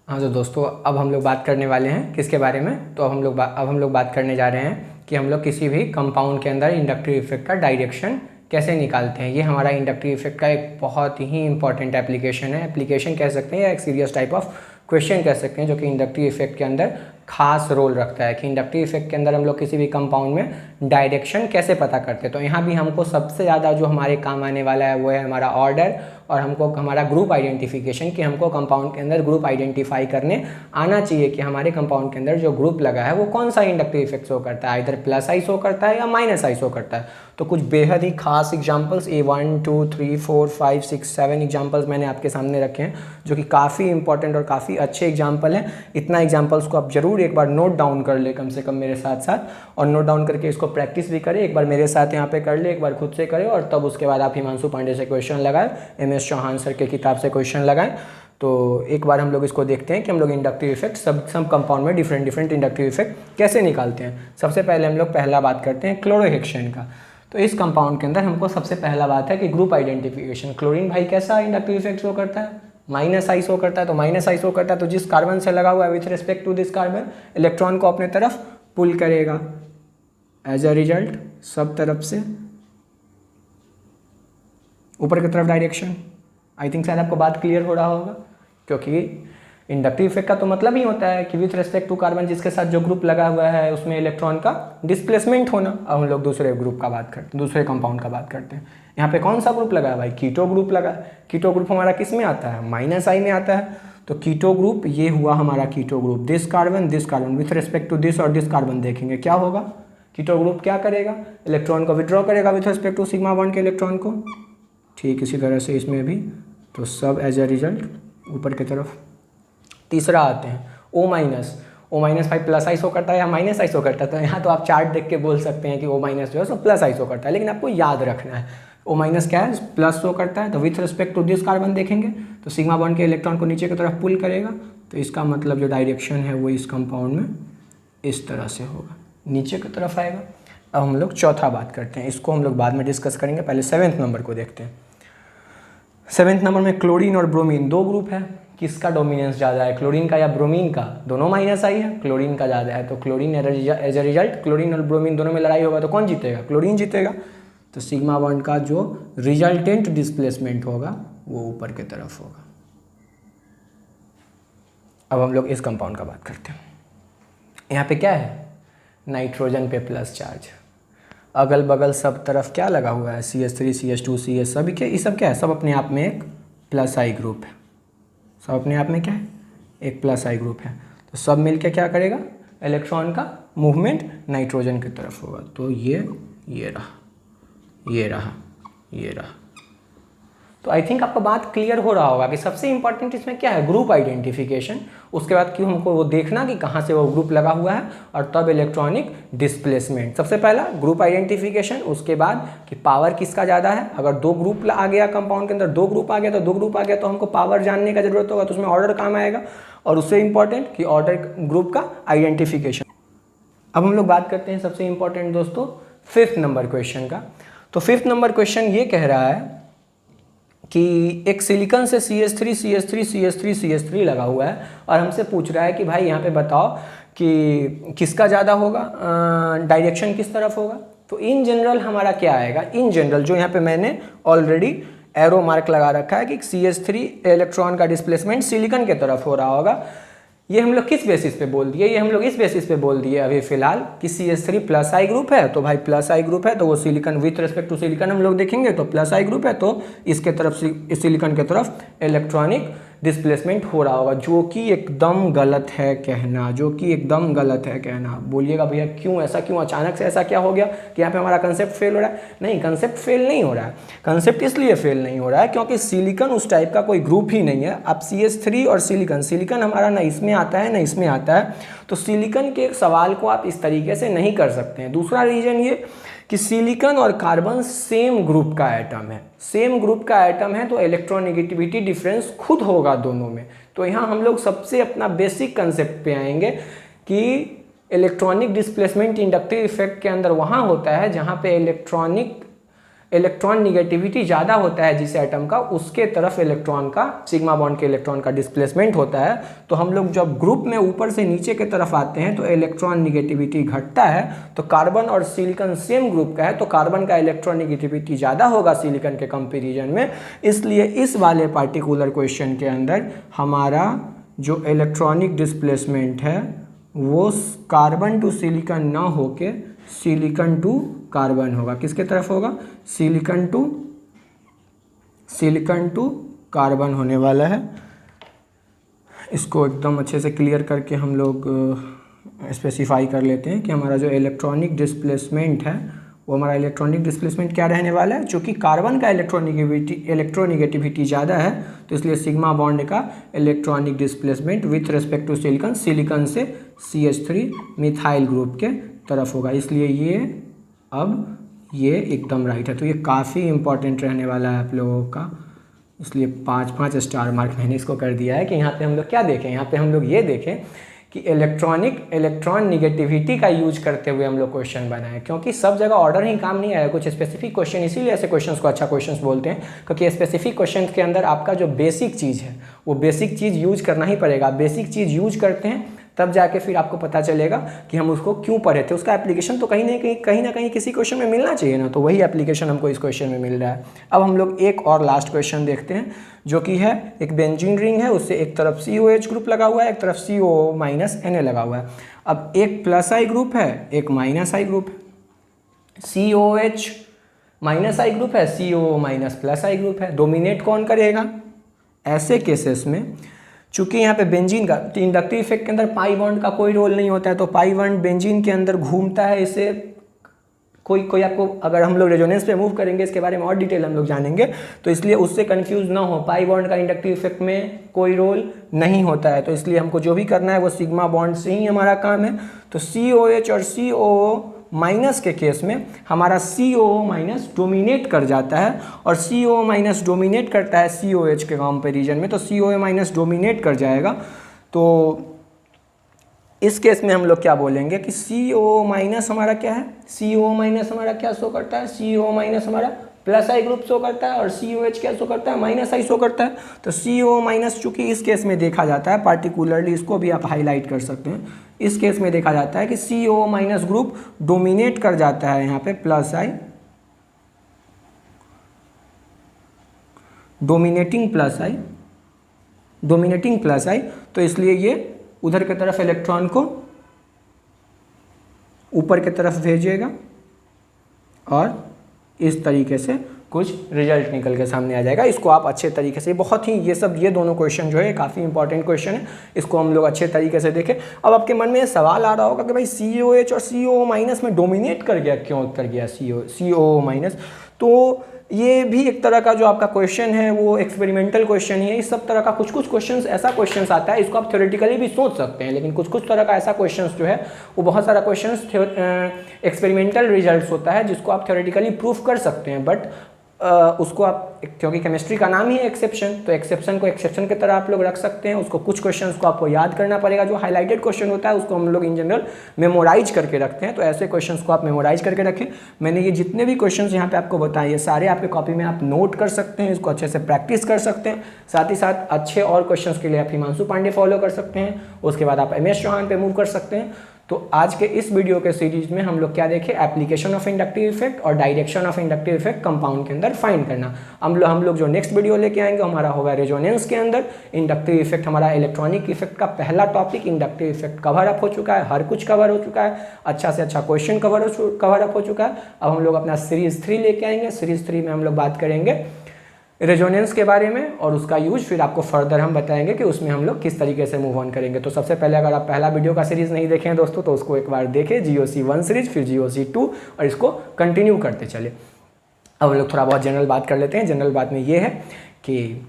हाँ तो दोस्तों, अब हम लोग बात करने वाले हैं किसके बारे में, तो अब हम लोग बात करने जा रहे हैं कि हम लोग किसी भी कंपाउंड के अंदर इंडक्टिव इफेक्ट का डायरेक्शन कैसे निकालते हैं। ये हमारा इंडक्टिव इफेक्ट का एक बहुत ही इंपॉर्टेंट एप्लीकेशन है, एप्लीकेशन कह सकते हैं या एक सीरियस टाइप ऑफ क्वेश्चन कह सकते हैं, जो कि इंडक्टिव इफेक्ट के अंदर खास रोल रखता है कि इंडक्टिव इफेक्ट के अंदर हम लोग किसी भी कंपाउंड में डायरेक्शन कैसे पता करते हैं। तो यहाँ भी हमको सबसे ज़्यादा जो हमारे काम आने वाला है वो है हमारा ऑर्डर और हमको हमारा ग्रुप आइडेंटिफिकेशन, कि हमको कंपाउंड के अंदर ग्रुप आइडेंटिफाई करने आना चाहिए कि हमारे कंपाउंड के अंदर जो ग्रुप लगा है वो कौन सा इंडक्टिव इफेक्ट शो करता है, इधर +i शो करता है या -i शो करता है। तो कुछ बेहद ही खास एग्जाम्पल्स 1 2 3 4 5 6 7 एग्जाम्पल्स मैंने आपके सामने रखे हैं, जो कि काफ़ी इंपॉर्टेंट और काफ़ी अच्छे एग्जाम्पल हैं। इतना एग्जाम्पल्स को आप जरूर एक बार नोट डाउन कर ले कम से कम मेरे साथ साथ, और नोट डाउन करके इसको प्रैक्टिस भी करें। एक बार मेरे साथ यहाँ पे कर ले, एक बार खुद से करें, और तब उसके बाद आप हिमांशु पांडे से क्वेश्चन लगाएं, MS चौहान सर के किताब से क्वेश्चन लगाएं। तो एक बार हम लोग इसको देखते हैं कि हम लोग इंडक्टिव इफेक्ट सब कंपाउंड में डिफरेंट इंडक्टिव इफेक्ट कैसे निकालते हैं। सबसे पहले हम लोग पहला बात करते हैं क्लोरोहेक्सेन का। तो इस कंपाउंड के अंदर हमको सबसे पहला बात है कि ग्रुप आइडेंटिफिकेशन। क्लोरीन भाई कैसा इंडक्टिव इफेक्ट शो करता है, -i शो करता है। तो -i शो करता है तो जिस कार्बन से लगा हुआ है with respect to this carbon, electron को अपने तरफ पुल करेगा। एज अ रिजल्ट सब तरफ से ऊपर की तरफ डायरेक्शन। आई थिंक शायद आपको बात क्लियर हो रहा होगा, क्योंकि इंडक्टिव इफेक्ट का तो मतलब ही होता है कि विथ रेस्पेक्ट टू कार्बन जिसके साथ जो ग्रुप लगा हुआ है उसमें इलेक्ट्रॉन का डिस्प्लेसमेंट होना। अब हम लोग दूसरे ग्रुप का बात करते हैं, दूसरे कंपाउंड का बात करते हैं। यहाँ पे कौन सा ग्रुप लगा है भाई? कीटो ग्रुप लगा है। कीटो ग्रुप हमारा किस में आता है? -I में आता है। तो कीटो ग्रुप ये हुआ हमारा keto group. This carbon with respect to this और दिस कार्बन देखेंगे क्या होगा। कीटो ग्रुप क्या करेगा? इलेक्ट्रॉन को विड्रॉ करेगा with respect to sigma bond के इलेक्ट्रॉन को। ठीक इसी तरह से इसमें भी, तो सब एज ए रिजल्ट ऊपर की तरफ। तीसरा आते हैं O-। O- भाई प्लस आइसो करता है या माइनस आइसो करता है? तो यहाँ तो आप चार्ट देख के बोल सकते हैं कि O- जो है सो प्लस आइसो करता है, लेकिन आपको याद रखना है O- क्या है? प्लस शो करता है। तो with respect to this carbon देखेंगे तो सिग्मा बॉन्ड के इलेक्ट्रॉन को नीचे की तरफ पुल करेगा। तो इसका मतलब जो डायरेक्शन है वो इस कंपाउंड में इस तरह से होगा, नीचे की तरफ आएगा। अब हम लोग चौथा बात करते हैं, इसको हम लोग बाद में डिस्कस करेंगे, पहले 7वें नंबर को देखते हैं। 7वें नंबर में क्लोरीन और ब्रोमीन दो ग्रुप है। किसका डोमिनेंस ज़्यादा है, क्लोरीन का या ब्रोमीन का? दोनों -I है, क्लोरीन का ज़्यादा है। तो chlorine as a result chlorine और ब्रोमीन दोनों में लड़ाई होगा तो कौन जीतेगा? क्लोरीन जीतेगा। तो सिग्मा बॉन्ड का जो रिजल्टेंट डिस्प्लेसमेंट होगा वो ऊपर की तरफ होगा। अब हम लोग इस कंपाउंड का बात करते हैं। यहाँ पे क्या है? नाइट्रोजन पे प्लस चार्ज, अगल बगल सब तरफ क्या लगा हुआ है? CH3 CH2 CS, सभी के ये सब क्या है? सब अपने आप में एक +I ग्रुप है। सब अपने आप में क्या है? एक +I ग्रुप है। तो सब मिलके क्या करेगा? इलेक्ट्रॉन का मूवमेंट नाइट्रोजन की तरफ होगा। तो ये रहा, ये रहा, ये रहा। तो आई थिंक आपको बात क्लियर हो रहा होगा कि सबसे इंपॉर्टेंट इसमें क्या है? Group identification. उसके बाद क्यों हमको वो देखना कि कहाँ से वो ग्रुप लगा हुआ है, और तब इलेक्ट्रॉनिक डिस्प्लेसमेंट। सबसे पहला ग्रुप आइडेंटिफिकेशन, उसके बाद कि पावर किसका ज़्यादा है। अगर दो ग्रुप आ गया कंपाउंड के अंदर, दो ग्रुप आ गया तो हमको पावर जानने का जरूरत होगा, तो उसमें ऑर्डर काम आएगा। और उससे इंपॉर्टेंट कि ऑर्डर ग्रुप का आइडेंटिफिकेशन। अब हम लोग बात करते हैं सबसे इंपॉर्टेंट दोस्तों 5th नंबर क्वेश्चन का। तो 5th नंबर क्वेश्चन ये कह रहा है कि एक सिलिकॉन से CH3 लगा हुआ है और हमसे पूछ रहा है कि भाई यहाँ पे बताओ कि किसका ज़्यादा होगा, डायरेक्शन किस तरफ होगा। तो इन जनरल हमारा क्या आएगा? इन जनरल जो यहाँ पे मैंने ऑलरेडी एरो मार्क लगा रखा है कि CH3 इलेक्ट्रॉन का डिस्प्लेसमेंट सिलिकॉन के तरफ हो रहा होगा। ये हम लोग किस बेसिस पे बोल दिए? ये हम लोग इस बेसिस पे बोल दिए अभी फिलहाल कि CH3 +I ग्रुप है। तो भाई +I ग्रुप है तो वो silicon with respect to silicon हम लोग देखेंगे तो +I ग्रुप है, तो इसके तरफ सिलिकॉन के तरफ इलेक्ट्रॉनिक डिस्प्लेसमेंट हो रहा होगा, जो कि एकदम गलत है कहना, जो कि एकदम गलत है कहना। बोलिएगा भैया क्यों ऐसा, क्यों अचानक से ऐसा क्या हो गया कि यहाँ पे हमारा कंसेप्ट फेल हो रहा है? नहीं, कंसेप्ट फेल नहीं हो रहा है। कंसेप्ट इसलिए फेल नहीं हो रहा है क्योंकि सिलिकॉन उस टाइप का कोई ग्रुप ही नहीं है। अब CH3 और सिलिकॉन हमारा ना इसमें आता है ना इसमें आता है, तो सिलिकॉन के एक सवाल को आप इस तरीके से नहीं कर सकते हैं। दूसरा रीजन ये कि सिलिकॉन और कार्बन सेम ग्रुप का एटम है, सेम ग्रुप का एटम है, तो इलेक्ट्रोनेगेटिविटी डिफरेंस खुद होगा दोनों में। तो यहाँ हम लोग सबसे अपना बेसिक कंसेप्ट पे आएंगे कि इलेक्ट्रॉनिक डिस्प्लेसमेंट इंडक्टिव इफेक्ट के अंदर वहाँ होता है जहाँ पे इलेक्ट्रॉन निगेटिविटी ज़्यादा होता है जिस एटम का, उसके तरफ इलेक्ट्रॉन का, सिग्मा बॉन्ड के इलेक्ट्रॉन का डिस्प्लेसमेंट होता है। तो हम लोग जब ग्रुप में ऊपर से नीचे की तरफ आते हैं तो इलेक्ट्रॉन निगेटिविटी घटता है। तो कार्बन और सिलिकॉन सेम ग्रुप का है तो कार्बन का इलेक्ट्रॉन निगेटिविटी ज़्यादा होगा सिलिकॉन के कंपेरिजन में। इसलिए इस वाले पार्टिकुलर क्वेश्चन के अंदर हमारा जो इलेक्ट्रॉनिक डिस्प्लेसमेंट है वो कार्बन टू सिलिकॉन ना होके सिलिकॉन टू कार्बन होगा। किसके तरफ होगा? सिलिकॉन टू कार्बन होने वाला है। इसको एकदम अच्छे से क्लियर करके हम लोग स्पेसिफाई कर लेते हैं कि हमारा जो इलेक्ट्रॉनिक डिस्प्लेसमेंट है वो हमारा इलेक्ट्रॉनिक डिस्प्लेसमेंट क्या रहने वाला है। चूँकि कार्बन का इलेक्ट्रोनिगेटिविटी ज़्यादा है तो इसलिए सिग्मा बॉन्ड का electronic displacement with respect to silicon से CH3 मिथाइल ग्रुप के तरफ होगा। इसलिए ये एकदम राइट है। तो ये काफ़ी इंपॉर्टेंट रहने वाला है आप लोगों का, इसलिए 5-5 स्टार मार्क मैंने इसको कर दिया है कि यहाँ पे हम लोग क्या देखें, यहाँ पे हम लोग ये देखें कि इलेक्ट्रॉन निगेटिविटी का यूज करते हुए हम लोग क्वेश्चन बनाए, क्योंकि सब जगह ऑर्डर ही काम नहीं आया, कुछ स्पेसिफिक क्वेश्चन, इसीलिए ऐसे क्वेश्चंस को अच्छा क्वेश्चंस बोलते हैं, क्योंकि स्पेसिफिक क्वेश्चन के अंदर आपका जो बेसिक चीज़ है वो बेसिक चीज़ यूज करना ही पड़ेगा। बेसिक चीज़ यूज करते हैं तब जाके फिर आपको पता चलेगा कि हम उसको क्यों पढ़े थे। उसका एप्लीकेशन तो कहीं ना कहीं किसी क्वेश्चन में मिलना चाहिए ना, तो वही एप्लीकेशन हमको इस क्वेश्चन में मिल रहा है। अब हम लोग एक और लास्ट क्वेश्चन देखते हैं, जो कि है एक बेंजीन रिंग है, उससे एक तरफ COH ग्रुप लगा हुआ है, एक तरफ CO Na लगा हुआ है। अब एक प्लस आई ग्रुप है, एक माइनस आई ग्रुप है। COH माइनस आई ग्रुप है, CO माइनस प्लस आई ग्रुप है। डोमिनेट कौन करेगा? ऐसे केसेस में चूंकि यहाँ पे बेंजीन का इंडक्टिव इफेक्ट के अंदर पाई बॉन्ड का कोई रोल नहीं होता है, तो पाई बॉन्ड बेंजीन के अंदर घूमता है। इसे कोई आपको, अगर हम लोग रेजोनेंस पे मूव करेंगे इसके बारे में और डिटेल हम लोग जानेंगे, तो इसलिए उससे कंफ्यूज ना हो। पाई बॉन्ड का इंडक्टिव इफेक्ट में कोई रोल नहीं होता है, तो इसलिए हमको जो भी करना है वो सिग्मा बॉन्ड से ही हमारा काम है। तो COH और CO माइनस के केस में हमारा CO माइनस डोमिनेट कर जाता है, और CO माइनस डोमिनेट करता है COH के कंपैरिजन में, तो CO माइनस डोमिनेट कर जाएगा। तो इस केस में हम लोग क्या बोलेंगे कि CO माइनस हमारा क्या है? CO माइनस हमारा क्या शो करता है? CO माइनस हमारा प्लस आई ग्रुप शो करता है, और COH क्या शो करता है? माइनस आई शो करता है। तो CO माइनस चूंकि इस केस में देखा जाता है, पार्टिकुलरली इसको भी आप हाईलाइट कर सकते हैं, इस केस में देखा जाता है कि CO माइनस ग्रुप डोमिनेट कर जाता है यहाँ पे प्लस आई, डोमिनेटिंग प्लस आई, तो इसलिए ये उधर की तरफ इलेक्ट्रॉन को ऊपर की तरफ भेजेगा, और इस तरीके से कुछ रिजल्ट निकल के सामने आ जाएगा। इसको आप अच्छे तरीके से, बहुत ही ये दोनों क्वेश्चन जो है काफ़ी इंपॉर्टेंट क्वेश्चन है, इसको हम लोग अच्छे तरीके से देखें। अब आपके मन में सवाल आ रहा होगा कि भाई COH और CO माइनस में डोमिनेट कर गया, क्यों कर गया CO माइनस? तो ये भी एक तरह का जो आपका क्वेश्चन है वो एक्सपेरिमेंटल क्वेश्चन ही है। इस सब तरह का कुछ क्वेश्चंस ऐसा क्वेश्चंस आता है, इसको आप थ्योरेटिकली भी सोच सकते हैं, लेकिन कुछ तरह का ऐसा क्वेश्चंस जो है वो बहुत सारा क्वेश्चंस एक्सपेरिमेंटल रिजल्ट्स होता है जिसको आप थ्योरेटिकली प्रूफ कर सकते हैं, बट उसको आप, क्योंकि केमिस्ट्री का नाम ही है एक्सेप्शन, तो एक्सेप्शन को एक्सेप्शन की तरह आप लोग रख सकते हैं। उसको कुछ क्वेश्चंस को आपको याद करना पड़ेगा, जो हाईलाइटेड क्वेश्चन होता है उसको हम लोग इन जनरल मेमोराइज करके रखते हैं, तो ऐसे क्वेश्चंस को आप मेमोराइज करके रखें। मैंने ये जितने भी क्वेश्चंस यहाँ पे आपको बताए, ये सारे आपके कॉपी में आप नोट कर सकते हैं, इसको अच्छे से प्रैक्टिस कर सकते हैं। साथ ही साथ अच्छे और क्वेश्चंस के लिए आप हिमांशु पांडे फॉलो कर सकते हैं, उसके बाद आप MS चौहान पे मूव कर सकते हैं। तो आज के इस वीडियो के सीरीज में हम लोग क्या देखें? एप्लीकेशन ऑफ इंडक्टिव इफेक्ट और direction of inductive effect compound के अंदर फाइंड करना। हम लोग जो नेक्स्ट वीडियो लेके आएंगे हमारा होगा रेजोनेंस के अंदर इंडक्टिव इफेक्ट। हमारा इलेक्ट्रॉनिक इफेक्ट का पहला topic inductive effect cover up हो चुका है, हर कुछ कवर हो चुका है, अच्छा से अच्छा क्वेश्चन कवर अप हो चुका है। अब हम लोग अपना सीरीज 3 लेके आएंगे। सीरीज 3 में हम लोग बात करेंगे रेजोनेंस के बारे में और उसका यूज, फिर आपको फर्दर हम बताएंगे कि उसमें हम लोग किस तरीके से मूव ऑन करेंगे। तो सबसे पहले अगर आप पहला वीडियो का सीरीज नहीं देखे हैं दोस्तों, तो उसको एक बार देखें, GOC 1 सीरीज, फिर GOC 2, और इसको कंटिन्यू करते चले। अब हम लोग थोड़ा बहुत जनरल बात कर लेते हैं। जनरल बात में ये है कि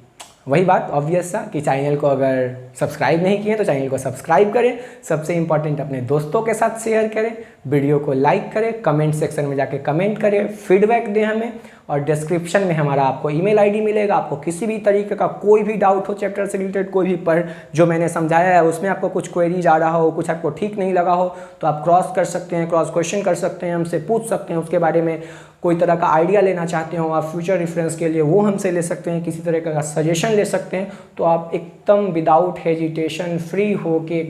वही बात ऑब्वियस सा कि चैनल को अगर सब्सक्राइब नहीं किए तो चैनल को सब्सक्राइब करें, सबसे इंपॉर्टेंट अपने दोस्तों के साथ शेयर करें, वीडियो को लाइक करें, कमेंट सेक्शन में जाके कमेंट करें, फीडबैक दें हमें, और डिस्क्रिप्शन में हमारा आपको ईमेल आईडी मिलेगा। आपको किसी भी तरीके का कोई भी डाउट हो चैप्टर से रिलेटेड, कोई भी जो मैंने समझाया है उसमें आपको कुछ क्वेरीज आ रहा हो, कुछ आपको ठीक नहीं लगा हो, तो आप क्रॉस कर सकते हैं, क्रॉस क्वेश्चन कर सकते हैं, हमसे पूछ सकते हैं। उसके बारे में कोई तरह का आइडिया लेना चाहते हो आप फ्यूचर रेफरेंस के लिए, वो हमसे ले सकते हैं, किसी तरह का सजेशन ले सकते हैं। तो आप एकदम विदाउट हेजिटेशन फ्री हो के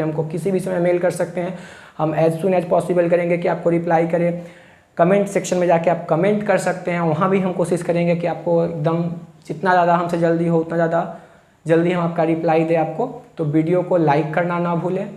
हमको किसी भी समय मेल कर सकते हैं। हम एज सुन एज पॉसिबल करेंगे कि आपको रिप्लाई करें। कमेंट सेक्शन में जाके आप कमेंट कर सकते हैं, वहाँ भी हम कोशिश करेंगे कि आपको एकदम जितना ज़्यादा हमसे जल्दी हो उतना ज़्यादा जल्दी हम आपका रिप्लाई दें आपको। तो वीडियो को लाइक करना ना भूलें,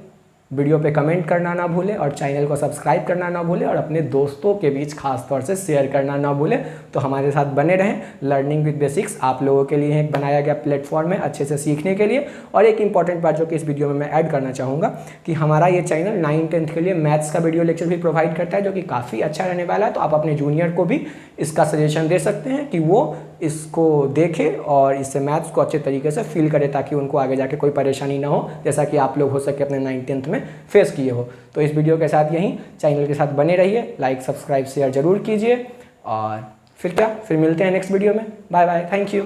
वीडियो पे कमेंट करना ना भूलें, और चैनल को सब्सक्राइब करना ना भूलें, और अपने दोस्तों के बीच खास तौर से शेयर करना ना भूलें। तो हमारे साथ बने रहें। लर्निंग विद बेसिक्स आप लोगों के लिए एक बनाया गया प्लेटफॉर्म है अच्छे से सीखने के लिए। और एक इंपॉर्टेंट बात जो कि इस वीडियो में मैं ऐड करना चाहूँगा कि हमारा ये चैनल 9th-10th के लिए मैथ्स का वीडियो लेक्चर भी प्रोवाइड करता है, जो कि काफ़ी अच्छा रहने वाला है। तो आप अपने जूनियर को भी इसका सजेशन दे सकते हैं कि वो इसको देखे और इससे मैथ्स को अच्छे तरीके से फील करे, ताकि उनको आगे जाके कोई परेशानी ना हो, जैसा कि आप लोग हो सके अपने 9th-10th में फेस किए हो। तो इस वीडियो के साथ यहीं, चैनल के साथ बने रहिए, लाइक सब्सक्राइब शेयर जरूर कीजिए, और फिर मिलते हैं नेक्स्ट वीडियो में। Bye bye, thank you.